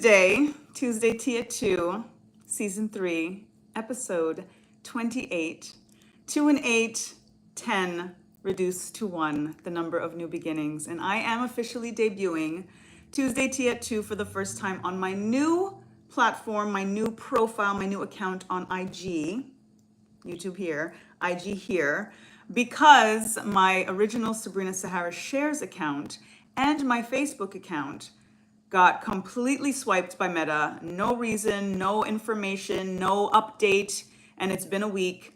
Tuesday Tia 2, Season 3, Episode 28. 2 and 8, 10, reduced to 1, the number of new beginnings. And I am officially debuting Tuesday Tia 2 for the first time on my new platform, my new profile, my new account on IG, YouTube here, IG here, because my original Sabrina Sahara Shares account and my Facebook account got completely swiped by Meta. No reason, no information, no update, and it's been a week,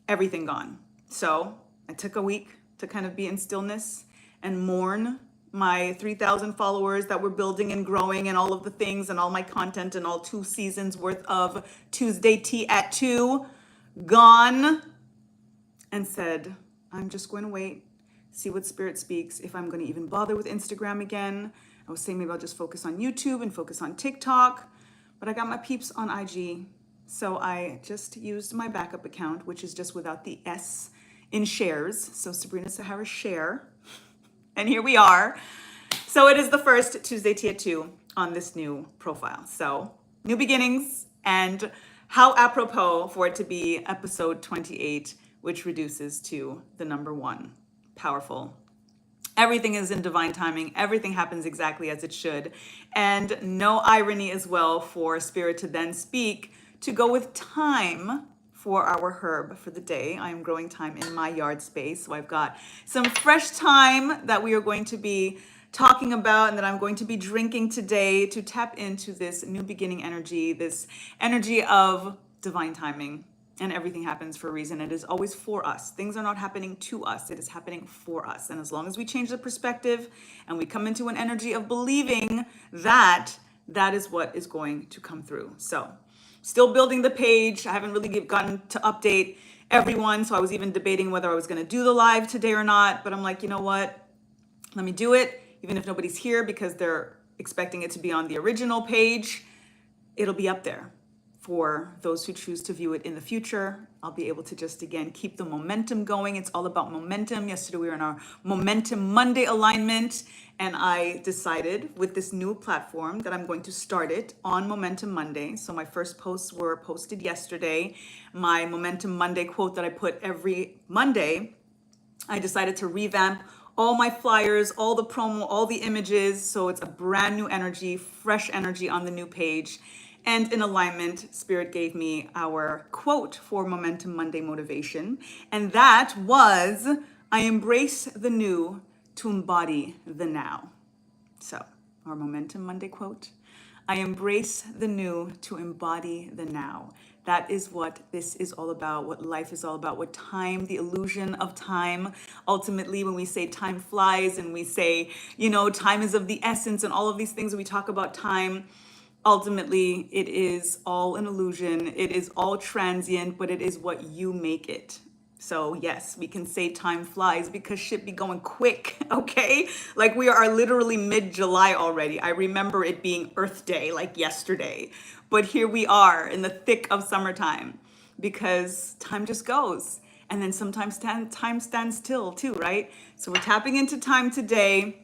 everything gone. So I took a week to kind of be in stillness and mourn my 3,000 followers that we're building and growing and all of the things and all my content and all 2 seasons worth of Tuesday Tea at 2 gone, and said, I'm just going to wait, see what Spirit speaks, if I'm going to even bother with Instagram again. I was saying maybe I'll just focus on YouTube and focus on TikTok, but I got my peeps on IG. So I just used my backup account, which is just without the S in shares. So Sabrina Sahara Share. And here we are. So it is the first Tuesday Tia 2 on this new profile. So new beginnings, and how apropos for it to be episode 28, which reduces to the number 1. Powerful. Everything is in divine timing. Everything happens exactly as it should. And no irony as well for Spirit to then speak to go with time for our herb for the day. I am growing thyme in my yard space. So I've got some fresh thyme that we are going to be talking about and that I'm going to be drinking today to tap into this new beginning energy, this energy of divine timing. And everything happens for a reason. It is always for us. Things are not happening to us. It is happening for us. And as long as we change the perspective and we come into an energy of believing that, that is what is going to come through. So still building the page. I haven't really gotten to update everyone. So I was even debating whether I was going to do the live today or not. But I'm like, you know what? Let me do it. Even if nobody's here because they're expecting it to be on the original page, it'll be up there. For those who choose to view it in the future, I'll be able to just, again, keep the momentum going. It's all about momentum. Yesterday, we were in our Momentum Monday alignment, and I decided with this new platform that I'm going to start it on Momentum Monday. So my first posts were posted yesterday. My Momentum Monday quote that I put every Monday, I decided to revamp all my flyers, all the promo, all the images. So it's a brand new energy, fresh energy on the new page. And in alignment, Spirit gave me our quote for Momentum Monday motivation. And that was, I embrace the new to embody the now. So our Momentum Monday quote, I embrace the new to embody the now. That is what this is all about, what life is all about, what time, the illusion of time. Ultimately, when we say time flies and we say, time is of the essence and all of these things, we talk about time. Ultimately, it is all an illusion. It is all transient, but it is what you make it. So yes, we can say time flies because shit be going quick, okay? Like we are literally mid-July already. I remember it being Earth Day like yesterday, but here we are in the thick of summertime because time just goes. And then sometimes time stands still too, right? So we're tapping into time today.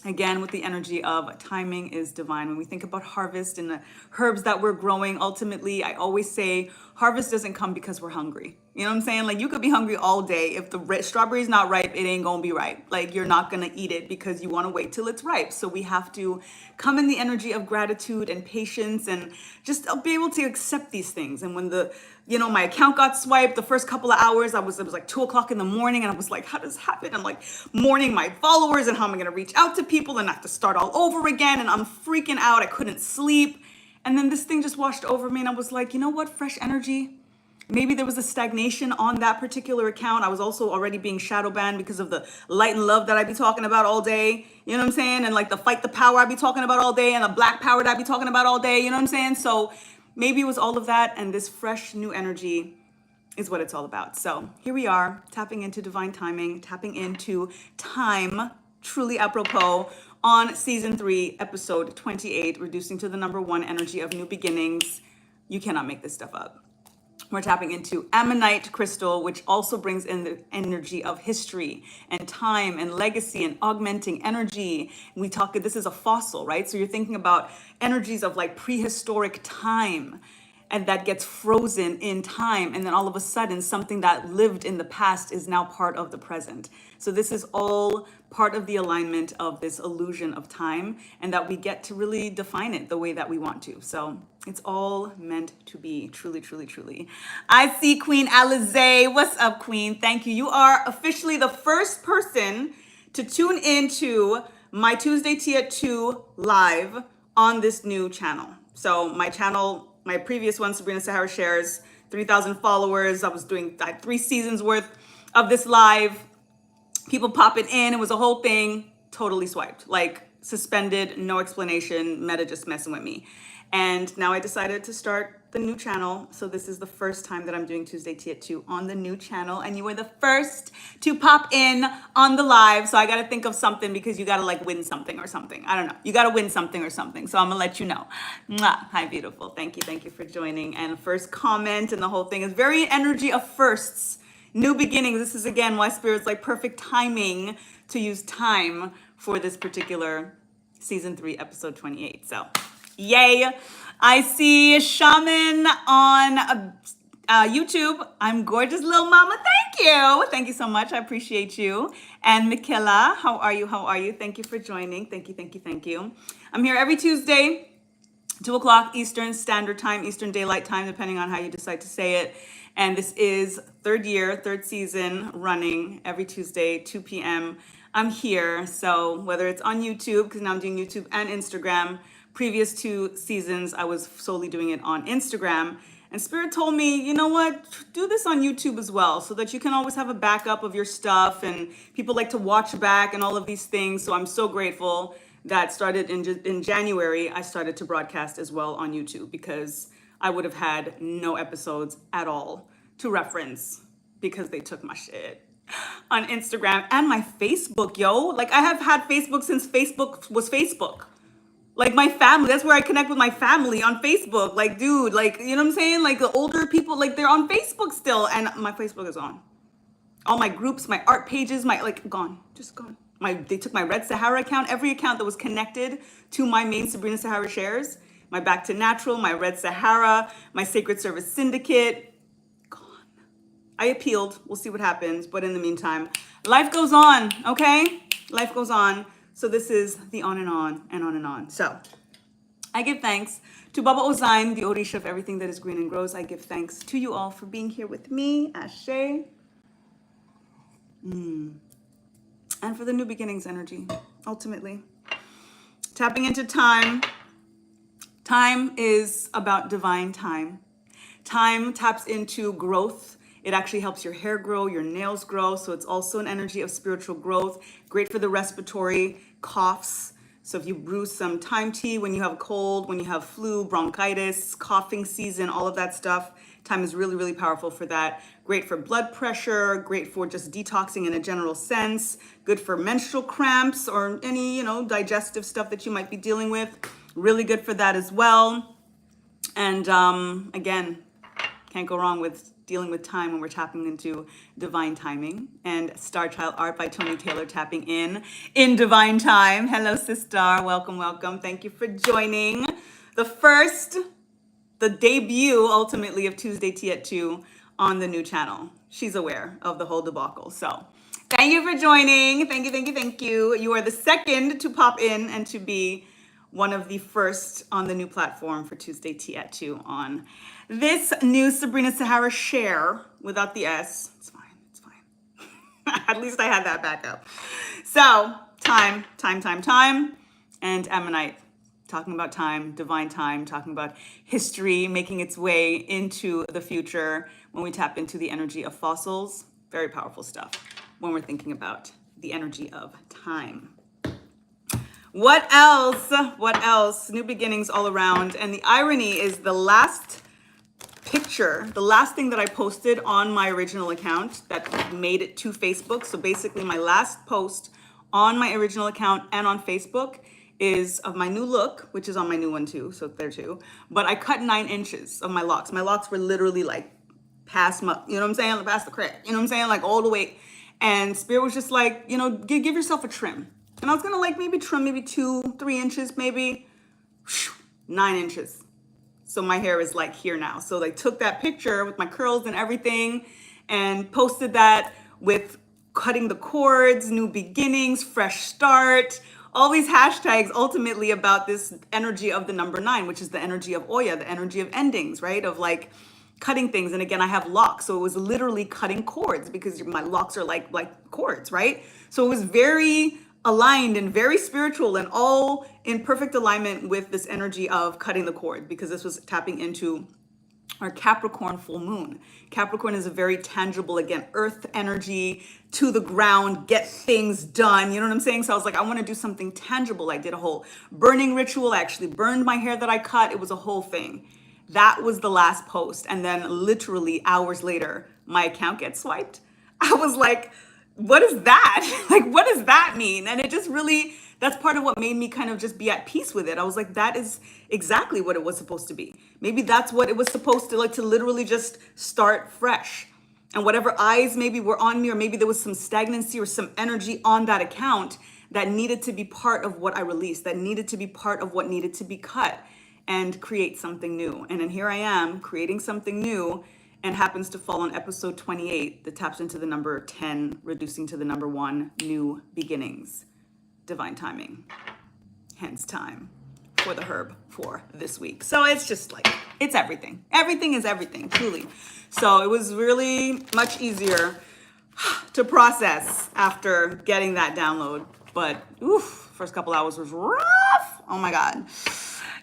Again, with the energy of timing is divine. When we think about harvest and the herbs that we're growing, ultimately, I always say harvest doesn't come because we're hungry. You know what I'm saying? Like you could be hungry all day. If the strawberry's not ripe, it ain't gonna be ripe. Like you're not gonna eat it because you wanna wait till it's ripe. So we have to come in the energy of gratitude and patience and just be able to accept these things. And when my account got swiped, the first couple of hours, it was like 2:00 in the morning, and I was like, how does this happen? I'm like mourning my followers and how am I gonna reach out to people and have to start all over again? And I'm freaking out. I couldn't sleep. And then this thing just washed over me, and I was like, you know what? Fresh energy. Maybe there was a stagnation on that particular account. I was also already being shadow banned because of the light and love that I be talking about all day. You know what I'm saying? And like the fight the power I be talking about all day and the black power that I be talking about all day. You know what I'm saying? So maybe it was all of that, and this fresh new energy is what it's all about. So here we are, tapping into divine timing, tapping into time, truly apropos, on season 3, episode 28, reducing to the number 1 energy of new beginnings. You cannot make this stuff up. We're tapping into ammonite crystal, which also brings in the energy of history and time and legacy and augmenting energy. And we talk, this is a fossil, right? So you're thinking about energies of like prehistoric time, and that gets frozen in time. And then all of a sudden, something that lived in the past is now part of the present. So this is all part of the alignment of this illusion of time, and that we get to really define it the way that we want to. So it's all meant to be, truly, truly, truly. I see Queen Alize. What's up, Queen? Thank you. You are officially the first person to tune into my Tuesday Tea at 2 live on this new channel. So my channel, my previous one, Sabrina Sahara Shares, 3,000 followers. I was doing like 3 seasons worth of this live. People popping in. It was a whole thing. Totally swiped. Like suspended, no explanation. Meta just messing with me. And now I decided to start the new channel. So this is the first time that I'm doing Tuesday Tea at 2 on the new channel. And you were the first to pop in on the live. So I got to think of something, because you got to like win something or something. I don't know. You got to win something or something. So I'm going to let you know. Mwah. Hi, beautiful. Thank you. Thank you for joining. And first comment and the whole thing is very energy of firsts. New beginnings. This is again why Spirit's like perfect timing to use time for this particular season 3, episode 28. So yay. I see Shaman on YouTube. I'm gorgeous little mama. Thank you. Thank you so much. I appreciate you. And Michaela, how are you? How are you? Thank you for joining. Thank you. Thank you. Thank you. I'm here every Tuesday, 2 o'clock Eastern Standard Time, Eastern Daylight Time, depending on how you decide to say it. And this is third season running every Tuesday, 2 p.m. I'm here. So whether it's on YouTube, because now I'm doing YouTube and Instagram. Previous 2 seasons, I was solely doing it on Instagram. And Spirit told me, you know what, do this on YouTube as well, so that you can always have a backup of your stuff, and people like to watch back and all of these things. So I'm so grateful that started in January, I started to broadcast as well on YouTube, because I would have had no episodes at all to reference, because they took my shit on Instagram and my Facebook, yo. Like I have had Facebook since Facebook was Facebook. Like my family, that's where I connect with my family, on Facebook. Like, dude, like, you know what I'm saying? Like the older people, like they're on Facebook still, and my Facebook is gone. All my groups, my art pages, my like gone, just gone. They took my Red Sahara account, every account that was connected to my main Sabrina Sahara Shares, my Back to Natural, my Red Sahara, my Sacred Service Syndicate, gone. I appealed. We'll see what happens. But in the meantime, life goes on, okay? Life goes on. So this is the on and on and on and on. So I give thanks to Baba Ozain, the Orisha of everything that is green and grows. I give thanks to you all for being here with me. Ashe. And for the new beginnings energy, ultimately. Tapping into time. Time is about divine time. Time taps into growth. It actually helps your hair grow, your nails grow. So it's also an energy of spiritual growth. Great for the respiratory coughs. So if you brew some time tea when you have a cold, when you have flu, bronchitis, coughing season, all of that stuff, time is really, really powerful for that. Great for blood pressure, great for just detoxing in a general sense, good for menstrual cramps or any, digestive stuff that you might be dealing with. Really good for that as well. And again, can't go wrong with dealing with time when we're tapping into divine timing. And Star Child Art by Tony Taylor, tapping in divine time. Hello, sister. Welcome, welcome. Thank you for joining the debut, ultimately, of Tuesday Tea at 2 on the new channel. She's aware of the whole debacle. So thank you for joining. Thank you, thank you, thank you. You are the second to pop in and to be one of the first on the new platform for Tuesday Tea at 2 on this new Sabrina Sahara Share without the S. It's fine, it's fine. At least I had that backup. So time, and ammonite. Talking about time, divine time, talking about history, making its way into the future when we tap into the energy of fossils. Very powerful stuff when we're thinking about the energy of time. What else? What else? New beginnings all around. And the irony is the last picture, the last thing that I posted on my original account that made it to Facebook. So basically my last post on my original account and on Facebook is of my new look, which is on my new one too, so there too. But I cut 9 inches of my locks. My locks were literally like past my, you know what I'm saying? Past the crack, you know what I'm saying? Like all the way. And Spirit was just like, you know, give yourself a trim. And I was gonna like maybe trim maybe 2-3 inches, maybe 9 inches. So my hair is like here now. So they took that picture with my curls and everything and posted that with cutting the cords, new beginnings, fresh start, all these hashtags ultimately about this energy of the number 9, which is the energy of Oya, the energy of endings, right? Of like cutting things. And again, I have locks. So it was literally cutting cords because my locks are like cords, right? So it was very aligned and very spiritual and all in perfect alignment with this energy of cutting the cord, because this was tapping into our Capricorn full moon. Capricorn is a very tangible, again, earth energy, to the ground, get things done. You know what I'm saying? So I was like, I want to do something tangible. I did a whole burning ritual. I actually burned my hair that I cut. It was a whole thing. That was the last post. And then literally hours later, my account gets swiped. I was like, what is that? Like, what does that mean? And it just really, that's part of what made me kind of just be at peace with it. I was like, that is exactly what it was supposed to be. Maybe that's what it was supposed to like, to literally just start fresh. And whatever eyes maybe were on me, or maybe there was some stagnancy or some energy on that account that needed to be part of what I released, that needed to be part of what needed to be cut and create something new. And then here I am creating something new, and happens to fall on episode 28 that taps into the number 10, reducing to the number 1, new beginnings, divine timing, hence time for the herb for this week. So it's just like, it's everything. Everything is everything, truly. So it was really much easier to process after getting that download. But oof, first couple hours was rough. Oh my God.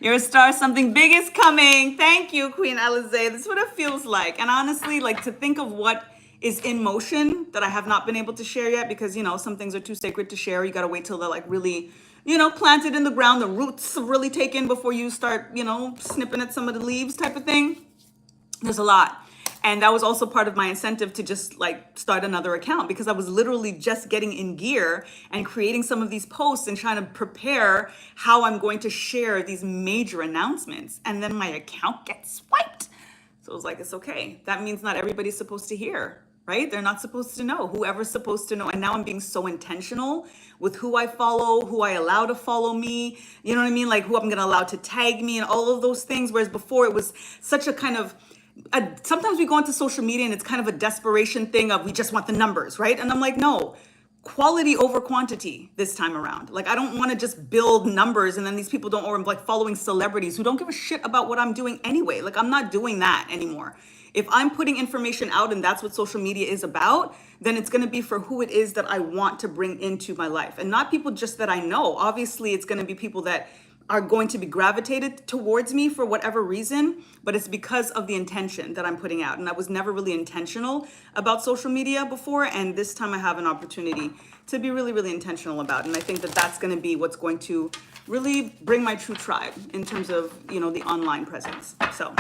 You're a star, something big is coming. Thank you, Queen Alize. This is what it feels like. And honestly, like to think of what is in motion that I have not been able to share yet, because, you know, some things are too sacred to share. You got to wait till they're like really, you know, planted in the ground, the roots really taken before you start, you know, snipping at some of the leaves type of thing. There's a lot. And that was also part of my incentive to just like start another account, because I was literally just getting in gear and creating some of these posts and trying to prepare how I'm going to share these major announcements. And then my account gets swiped. So I was like, it's okay. That means not everybody's supposed to hear, right? They're not supposed to know. Whoever's supposed to know. And now I'm being so intentional with who I follow, who I allow to follow me. You know what I mean? Like who I'm going to allow to tag me and all of those things. Whereas before it was such a kind of, sometimes we go into social media and it's kind of a desperation thing of we just want the numbers, right? And I'm like, no, quality over quantity this time around. Like, I don't want to just build numbers and then these people don't, or I'm like following celebrities who don't give a shit about what I'm doing anyway. Like, I'm not doing that anymore. If I'm putting information out and that's what social media is about, then it's going to be for who it is that I want to bring into my life, and not people just that I know. Obviously, it's going to be people that are going to be gravitated towards me for whatever reason, but it's because of the intention that I'm putting out. And I was never really intentional about social media before, and this time I have an opportunity to be really, really intentional about it. And I think that that's going to be what's going to really bring my true tribe in terms of, you know, the online presence. So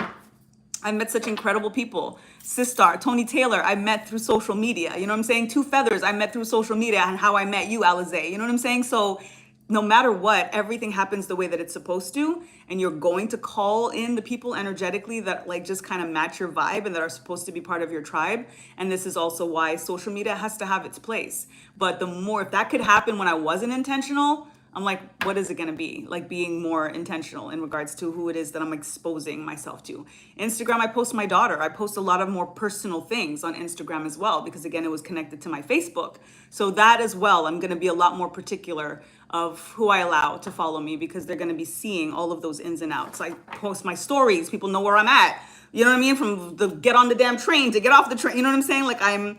I met such incredible people. Sistar, Tony Taylor, I met through social media. You know what I'm saying? Two Feathers, I met through social media, and how I met you, Alize. You know what I'm saying? So no matter what, everything happens the way that it's supposed to, and you're going to call in the people energetically that like just kind of match your vibe and that are supposed to be part of your tribe. And this is also why social media has to have its place. But the more, if that could happen when I wasn't intentional, I'm like, what is it going to be? Like being more intentional in regards to who it is that I'm exposing myself to. Instagram, I post my daughter. I post a lot of more personal things on Instagram as well, because again, it was connected to my Facebook. So that as well, I'm going to be a lot more particular of who I allow to follow me, because they're going to be seeing all of those ins and outs. I post my stories. People know where I'm at. You know what I mean? From the get on the damn train to get off the train. You know what I'm saying? Like I'm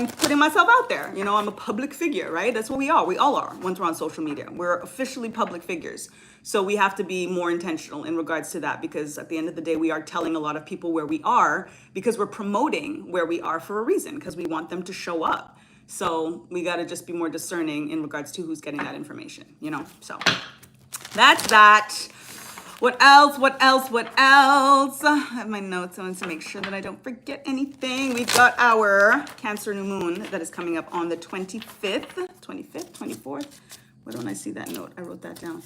putting myself out there. You know, I'm a public figure, right? That's what we are. We all are once we're on social media. We're officially public figures. So we have to be more intentional in regards to that, because at the end of the day, we are telling a lot of people where we are, because we're promoting where we are for a reason, because we want them to show up. So we got to just be more discerning in regards to who's getting that information, you know? So that's that. What else? What else? What else? I have my notes. I want to make sure that I don't forget anything. We've got our Cancer new moon that is coming up on the 25th, 24th. Why don't I see that note? I wrote that down.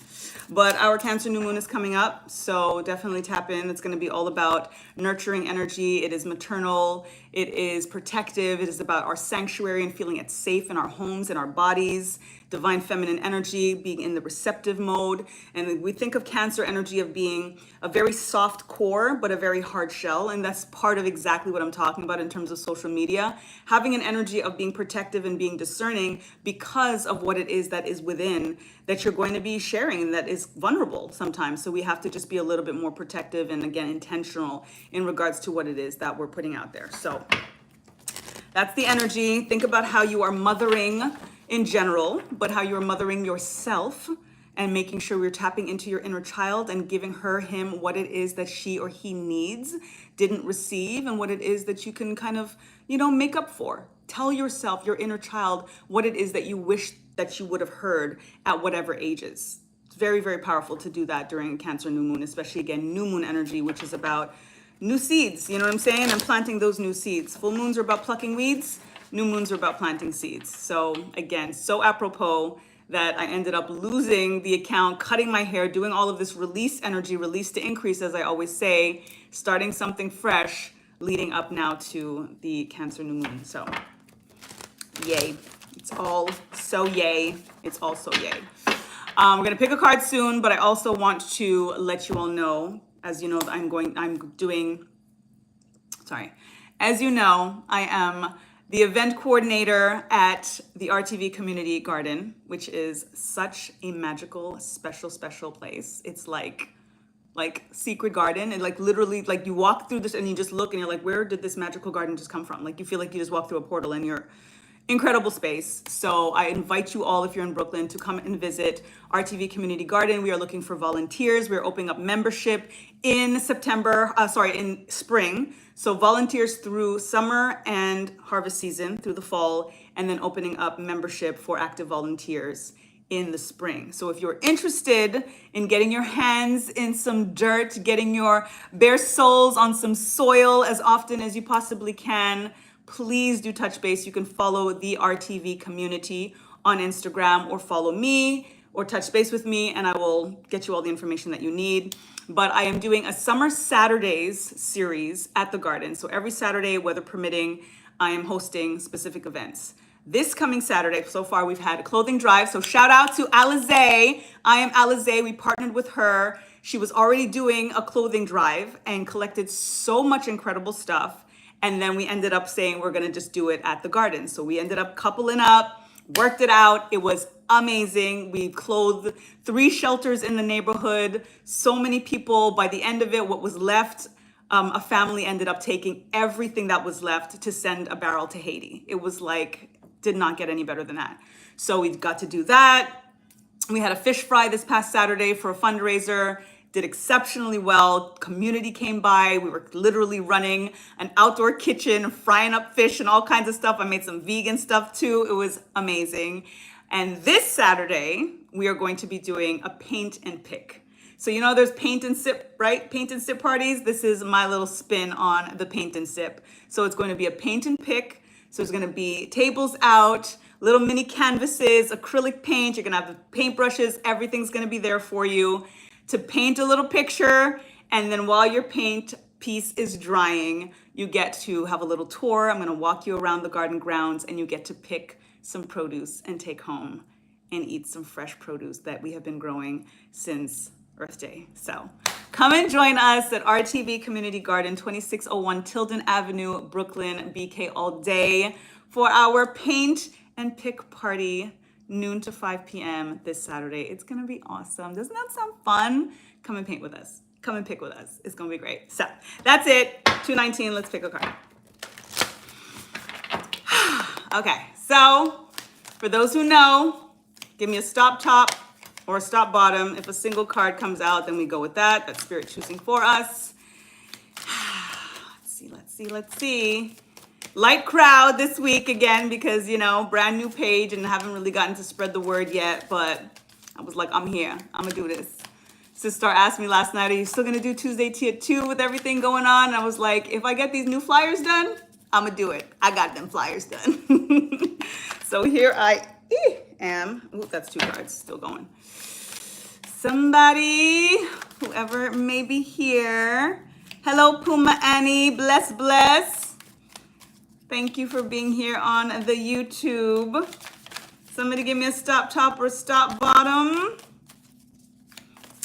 But our Cancer new moon is coming up, so definitely tap in. It's going to be all about nurturing energy. It is maternal. It is protective. It is about our sanctuary and feeling it safe in our homes, in our bodies. Divine feminine energy, being in the receptive mode. And we think of Cancer energy of being a very soft core, but a very hard shell. And that's part of exactly what I'm talking about in terms of social media. Having an energy of being protective and being discerning because of what it is that is within that you're going to be sharing and that is vulnerable sometimes. So we have to just be a little bit more protective and, again, intentional in regards to what it is that we're putting out there. So that's the energy. Think about how you are mothering in general, but how you're mothering yourself and making sure we're tapping into your inner child and giving her, him, what it is that she or he needs, didn't receive, and what it is that you can kind of, make up for. Tell yourself, your inner child, what it is that you wish that you would have heard at whatever ages. It's very, very powerful to do that during Cancer new moon, especially, again, new moon energy, which is about new seeds, you know what I'm saying? And planting those new seeds. Full moons are about plucking weeds. New moons are about planting seeds. So again, so apropos that I ended up losing the account, cutting my hair, doing all of this release energy, release to increase, as I always say, starting something fresh, leading up now to the Cancer new moon. So yay. It's all so yay. It's all so yay. We're gonna pick a card soon, but I also want to let you all know, as you know, as you know, I am the event coordinator at the RTV Community Garden, which is such a magical, special place. It's like secret garden, and literally you walk through this and you just look and you're like, where did this magical garden just come from? You feel like you just walk through a portal and you're incredible space. So I invite you all, if you're in Brooklyn, to come and visit RTV Community Garden. We are looking for volunteers. We're opening up membership in in spring. So volunteers through summer and harvest season, through the fall, and then opening up membership for active volunteers in the spring. So if you're interested in getting your hands in some dirt, getting your bare soles on some soil as often as you possibly can, please do touch base. You can follow the RTV community on Instagram, or follow me, or touch base with me, and I will get you all the information that you need. But I am doing a Summer Saturdays series at the garden. So every Saturday, weather permitting, I am hosting specific events. This coming Saturday, so far we've had a clothing drive. So shout out to Alizé. I am Alizé. We partnered with her. She was already doing a clothing drive and collected so much incredible stuff. And then we ended up saying we're gonna just do it at the garden. So we ended up coupling up, worked it out. It was amazing. We clothed 3 shelters in the neighborhood. So many people. By the end of it, what was left, a family ended up taking everything that was left to send a barrel to Haiti. It was did not get any better than that. So we got to do that. We had a fish fry this past Saturday for a fundraiser. Did exceptionally well. Community came by. We were literally running an outdoor kitchen, frying up fish and all kinds of stuff. I made some vegan stuff too. It was amazing. And this Saturday, we are going to be doing a paint and pick. So there's paint and sip, right? Paint and sip parties. This is my little spin on the paint and sip. So it's going to be a paint and pick. So it's going to be tables out, little mini canvases, acrylic paint. You're going to have the paintbrushes. Everything's going to be there for you to paint a little picture. And then while your paint piece is drying, you get to have a little tour. I'm going to walk you around the garden grounds, and you get to pick some produce and take home and eat some fresh produce that we have been growing since Earth Day. So come and join us at RTV Community Garden, 2601 Tilden Avenue, Brooklyn, BK, all day for our paint and pick party, noon to 5 p.m. this Saturday. It's gonna be awesome. Doesn't that sound fun? Come and paint with us. Come and pick with us. It's gonna be great. So that's it. 219, let's pick a card. Okay, so for those who know, give me a stop top or a stop bottom. If a single card comes out, then we go with that. That's Spirit choosing for us. Let's see. Light crowd this week again, because, brand new page and haven't really gotten to spread the word yet, but I was like, I'm here. I'm gonna do this. Sister asked me last night, are you still gonna do Tuesday tea at 2 with everything going on? And I was like, if I get these new flyers done, I'm gonna do it. I got them flyers done. So here I am, ooh, that's 2 cards, still going. Somebody, whoever may be here. Hello, Puma Annie, bless, bless. Thank you for being here on the YouTube. Somebody give me a stop top or stop bottom.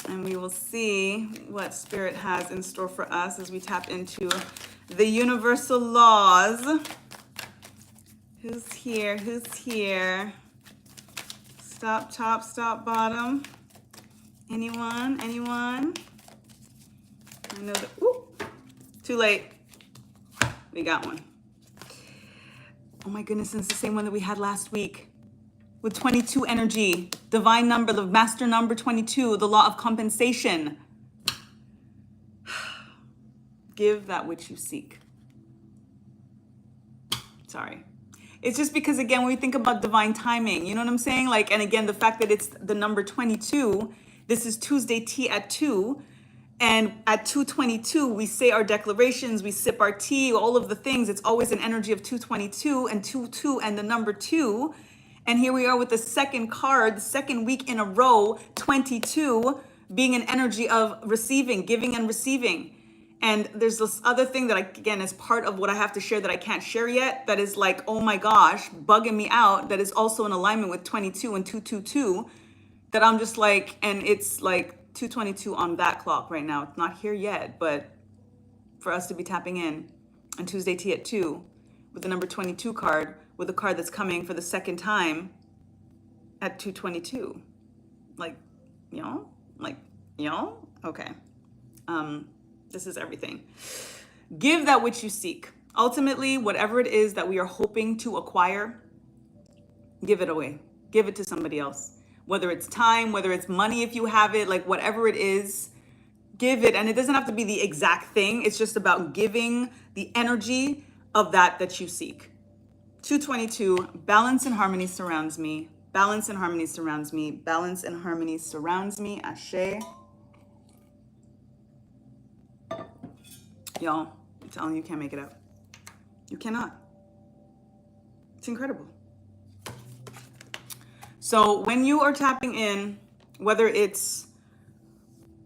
And we will see what Spirit has in store for us as we tap into the universal laws. Who's here? Who's here? Stop top, stop bottom. Anyone? Anyone? I know that, whoop, too late. We got one. Oh my goodness, it's the same one that we had last week with 22 energy, divine number, the master number 22, the law of compensation. Give that which you seek. Sorry. It's just because, again, when we think about divine timing, you know what I'm saying? Like, and again, the fact that it's the number 22, this is Tuesday tea at 2. And at 2:22, we say our declarations, we sip our tea, all of the things. It's always an energy of 222 and 22 and the number 2. And here we are with the second card, the second week in a row, 22, being an energy of receiving, giving and receiving. And there's this other thing that, again, is part of what I have to share that I can't share yet, that is like, oh my gosh, bugging me out, that is also in alignment with 22 and 222, that I'm just like, and it's like 222 on that clock right now. It's not here yet, but for us to be tapping in on Tuesday tea at 2 with the number 22 card, with a card that's coming for the second time at 222. Like, okay. This is everything. Give that which you seek. Ultimately, whatever it is that we are hoping to acquire, give it away. Give it to somebody else. Whether it's time, whether it's money if you have it, like whatever it is, give it. And it doesn't have to be the exact thing. It's just about giving the energy of that you seek. 222, balance and harmony surrounds me. Balance and harmony surrounds me. Balance and harmony surrounds me. Ashe. Y'all, I'm telling you, you can't make it up. You cannot. It's incredible. So when you are tapping in, whether it's,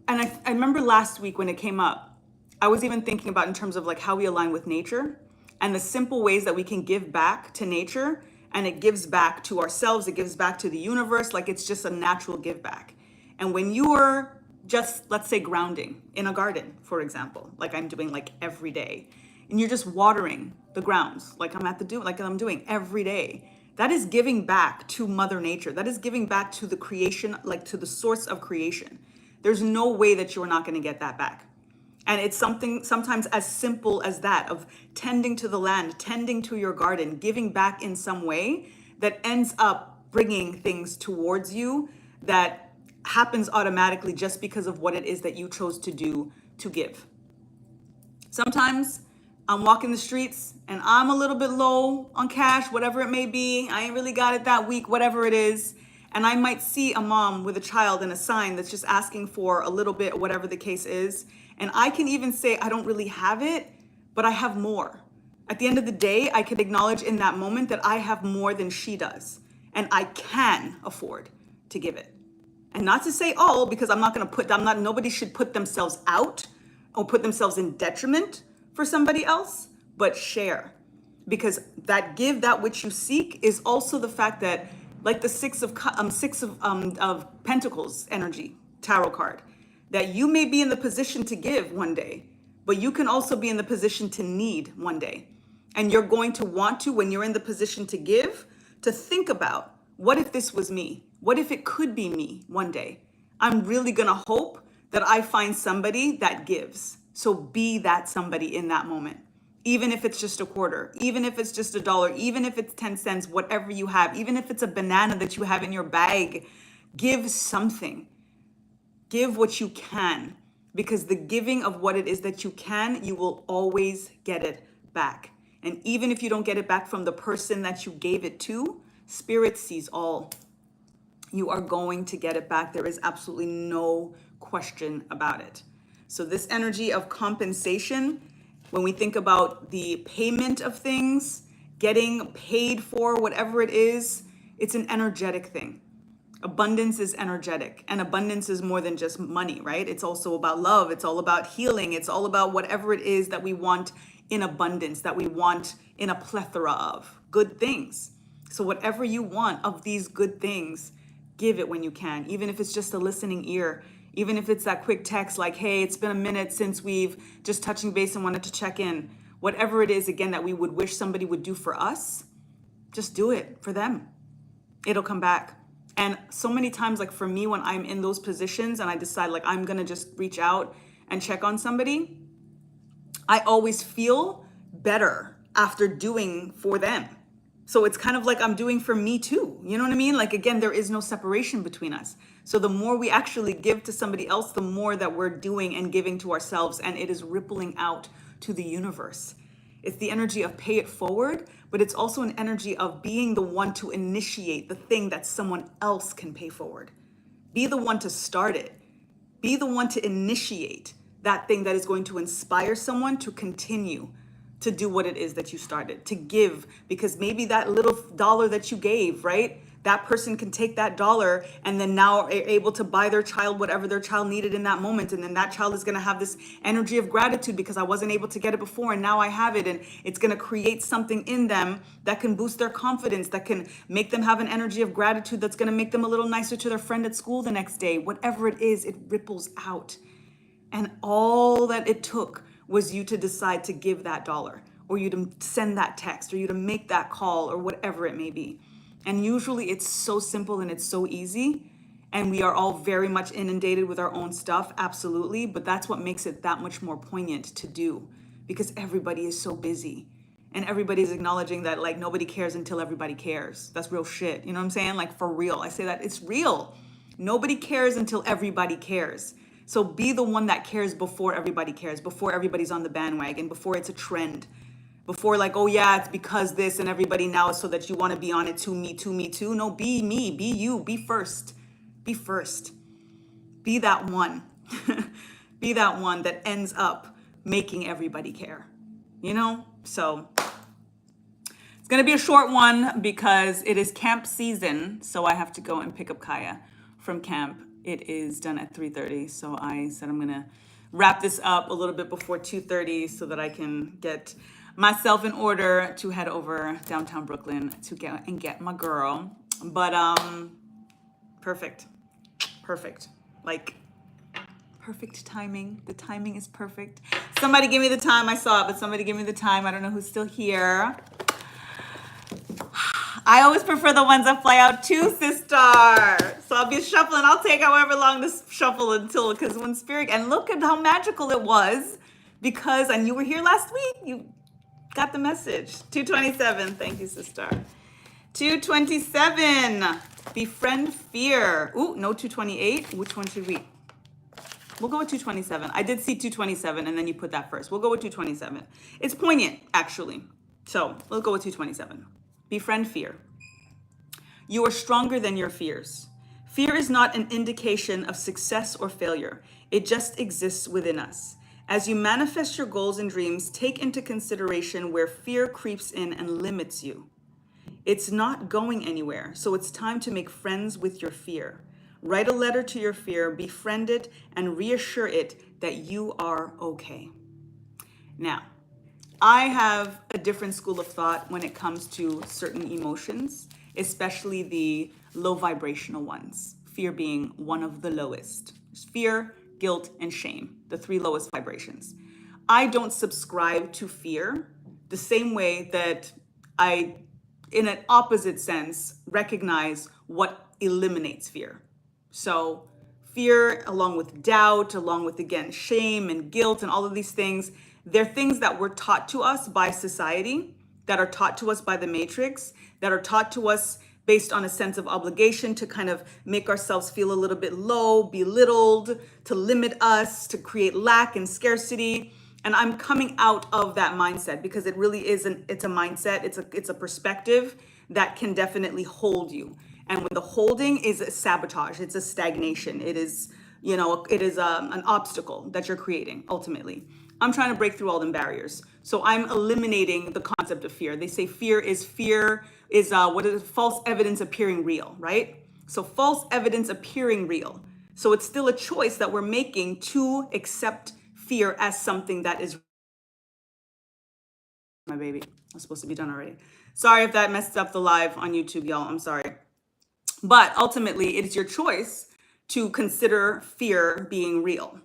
and I remember last week when it came up, I was even thinking about in terms of like how we align with nature and the simple ways that we can give back to nature, and it gives back to ourselves, it gives back to the universe, like it's just a natural give back. And when you are just, let's say, grounding in a garden, for example, like I'm doing like every day, and you're just watering the grounds like I'm doing every day, that is giving back to Mother Nature. That is giving back to the creation, like to the source of creation. There's no way that you're not going to get that back. And it's something sometimes as simple as that, of tending to the land, tending to your garden, giving back in some way that ends up bringing things towards you that happens automatically just because of what it is that you chose to do to give. Sometimes I'm walking the streets and I'm a little bit low on cash, whatever it may be. I ain't really got it that week, whatever it is. And I might see a mom with a child and a sign that's just asking for a little bit, whatever the case is. And I can even say, I don't really have it, but I have more. At the end of the day, I could acknowledge in that moment that I have more than she does. And I can afford to give it. And not to say all, because nobody should put themselves out or put themselves in detriment for somebody else, but share. Because that give that which you seek is also the fact that, like the six of Pentacles energy tarot card, that you may be in the position to give one day, but you can also be in the position to need one day. And you're going to want to, when you're in the position to give, to think about, what if this was me? What if it could be me one day? I'm really gonna hope that I find somebody that gives. So be that somebody in that moment. Even if it's just a quarter, even if it's just $1, even if it's 10 cents, whatever you have, even if it's a banana that you have in your bag, give something. Give what you can, because the giving of what it is that you can, you will always get it back. And even if you don't get it back from the person that you gave it to, Spirit sees all. You are going to get it back. There is absolutely no question about it. So this energy of compensation, when we think about the payment of things, getting paid for whatever it is It's an energetic thing. Abundance is energetic, and abundance is more than just money, right? It's also about love. It's all about healing. It's all about whatever it is that we want in abundance, that we want in a plethora of good things. So whatever you want of these good things, give it when you can, even if it's just a listening ear, even if it's that quick text like, hey, it's been a minute since we've just touching base and wanted to check in. Whatever it is, again, that we would wish somebody would do for us, just do it for them. It'll come back. And so many times, like for me, when I'm in those positions and I decide like I'm gonna just reach out and check on somebody, I always feel better after doing for them. So it's kind of like I'm doing for me too. You know what I mean? Like, again, there is no separation between us. So the more we actually give to somebody else, the more that we're doing and giving to ourselves, and it is rippling out to the universe. It's the energy of pay it forward, but it's also an energy of being the one to initiate the thing that someone else can pay forward. Be the one to start it. Be the one to initiate that thing that is going to inspire someone to continue to do what it is that you started, to give, because maybe that little dollar that you gave, right? That person can take that dollar and then now are able to buy their child whatever their child needed in that moment. And then that child is going to have this energy of gratitude because I wasn't able to get it before and now I have it. And it's going to create something in them that can boost their confidence, that can make them have an energy of gratitude, that's going to make them a little nicer to their friend at school the next day. Whatever it is, it ripples out. And all that it took was you to decide to give that dollar, or you to send that text, or you to make that call, or whatever it may be. And usually it's so simple and it's so easy. And we are all very much inundated with our own stuff, absolutely. But that's what makes it that much more poignant to do, because everybody is so busy. And everybody's acknowledging that like nobody cares until everybody cares. That's real shit. You know what I'm saying? Like for real. I say that it's real. Nobody cares until everybody cares. So be the one that cares before everybody cares, before everybody's on the bandwagon, before it's a trend, before like, oh yeah, it's because this and everybody now so that you want to be on it too, me too, me too. No, be me, be you, be first. Be first. Be that one. Be that one that ends up making everybody care. You know? So it's going to be a short one because it is camp season. So I have to go and pick up Kaya from camp. It is done at 3:30. So I said I'm going to wrap this up a little bit before 2:30 so that I can get myself in order to head over downtown Brooklyn to get my girl. But perfect. Like perfect timing. The timing is perfect. Somebody give me the time. I saw it, but somebody give me the time. I don't know who's still here. I always prefer the ones that fly out too, sister. So I'll be shuffling. I'll take however long this shuffle until, because when spirit, and look at how magical it was, because, and you were here last week, you got the message. 227. Thank you, sister. 227. Befriend fear. Ooh, no 228. Which one should we? We'll go with 227. I did see 227, and then you put that first. We'll go with 227. It's poignant, actually. So we'll go with 227. Befriend fear. You are stronger than your fears. Fear is not an indication of success or failure. It just exists within us. As you manifest your goals and dreams, take into consideration where fear creeps in and limits you. It's not going anywhere, so it's time to make friends with your fear. Write a letter to your fear, befriend it, and reassure it that you are okay. Now, I have a different school of thought when it comes to certain emotions, especially the low vibrational ones, fear being one of the lowest. There's fear, guilt, and shame, the three lowest vibrations. I don't subscribe to fear the same way that I, in an opposite sense, recognize what eliminates fear. So fear, along with doubt, along with, again, shame and guilt and all of these things, they're things that were taught to us by society, that are taught to us by the matrix, that are taught to us based on a sense of obligation to kind of make ourselves feel a little bit low, belittled, to limit us, to create lack and scarcity. And I'm coming out of that mindset because it really isn't, it's a mindset, it's a perspective that can definitely hold you. And when the holding is a sabotage, it's a stagnation, it is, it is an obstacle that you're creating ultimately. I'm trying to break through all them barriers. So I'm eliminating the concept of fear. They say fear is fear. what is false evidence appearing real, right? So false evidence appearing real. So it's still a choice that we're making to accept fear as something that is my baby. I'm supposed to be done already. Sorry if that messed up the live on YouTube, y'all. I'm sorry. But ultimately, it is your choice to consider fear being real.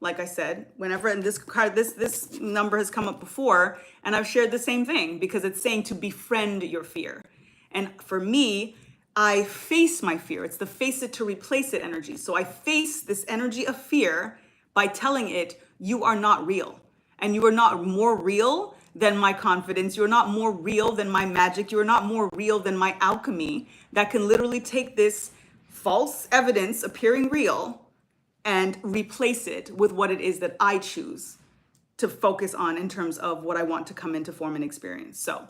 Like I said, whenever this number has come up before, and I've shared the same thing because it's saying to befriend your fear. And for me, I face my fear. It's the face it to replace it energy. So I face this energy of fear by telling it, you are not real. And you are not more real than my confidence. You're not more real than my magic. You're not more real than my alchemy that can literally take this false evidence appearing real and replace it with what it is that I choose to focus on in terms of what I want to come into form and experience. So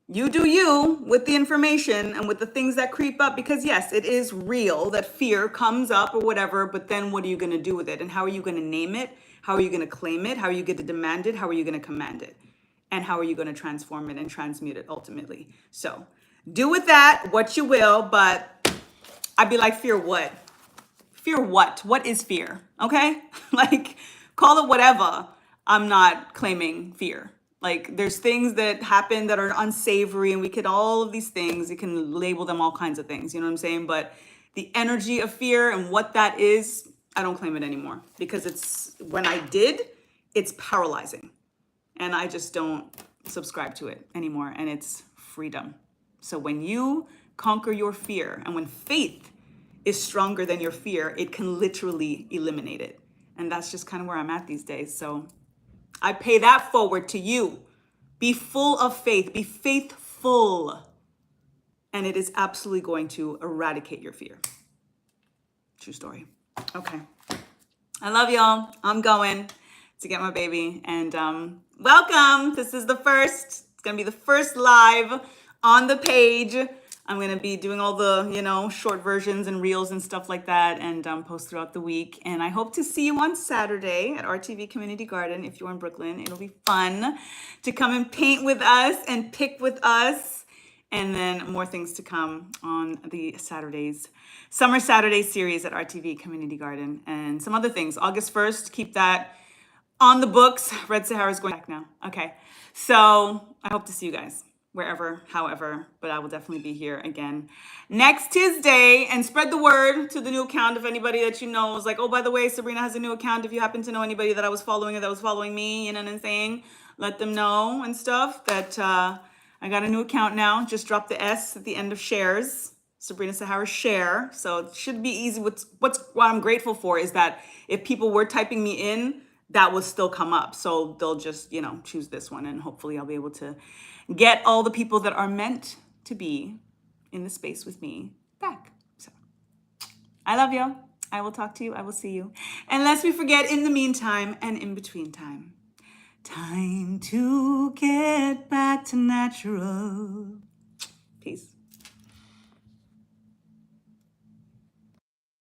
you do you with the information and with the things that creep up, because yes, it is real that fear comes up or whatever, but then what are you going to do with it? And how are you going to name it? How are you going to claim it? How are you going to demand it? How are you going to command it? And how are you going to transform it and transmute it ultimately? So do with that what you will, but I'd be like, fear what? Fear what? What is fear? Okay? Like, call it whatever. I'm not claiming fear. Like, there's things that happen that are unsavory, and we could all of these things, you can label them all kinds of things, you know what I'm saying? But the energy of fear and what that is, I don't claim it anymore, because it's, when I did, it's paralyzing. And I just don't subscribe to it anymore. And it's freedom. So when you conquer your fear, and when faith is stronger than your fear, it can literally eliminate it. And that's just kind of where I'm at these days. So I pay that forward to you. Be full of faith, be faithful. And it is absolutely going to eradicate your fear. True story. Okay. I love y'all. I'm going to get my baby. And welcome. This is the first. It's going to be the first live on the page. I'm going to be doing all the, short versions and reels and stuff like that, and post throughout the week. And I hope to see you on Saturday at RTV Community Garden. If you're in Brooklyn, it'll be fun to come and paint with us and pick with us. And then more things to come on the Summer Saturday series at RTV Community Garden, and some other things. August 1st, keep that on the books. Red Sahara is going back now. Okay. So I hope to see you guys wherever, however, but I will definitely be here again next Tuesday. And spread the word to the new account. If anybody that you know is like, oh, by the way, Sabrina has a new account. If you happen to know anybody that I was following or that was following me, you know what I'm saying? Let them know and stuff that I got a new account now. Just drop the S at the end of shares. Sabrina Sahara share. So it should be easy. What I'm grateful for is that if people were typing me in, that will still come up. So they'll just, choose this one, and hopefully I'll be able to get all the people that are meant to be in the space with me back. So I love you. I will talk to you. I will see you. And lest we forget, in the meantime and in between time to get back to natural. Peace.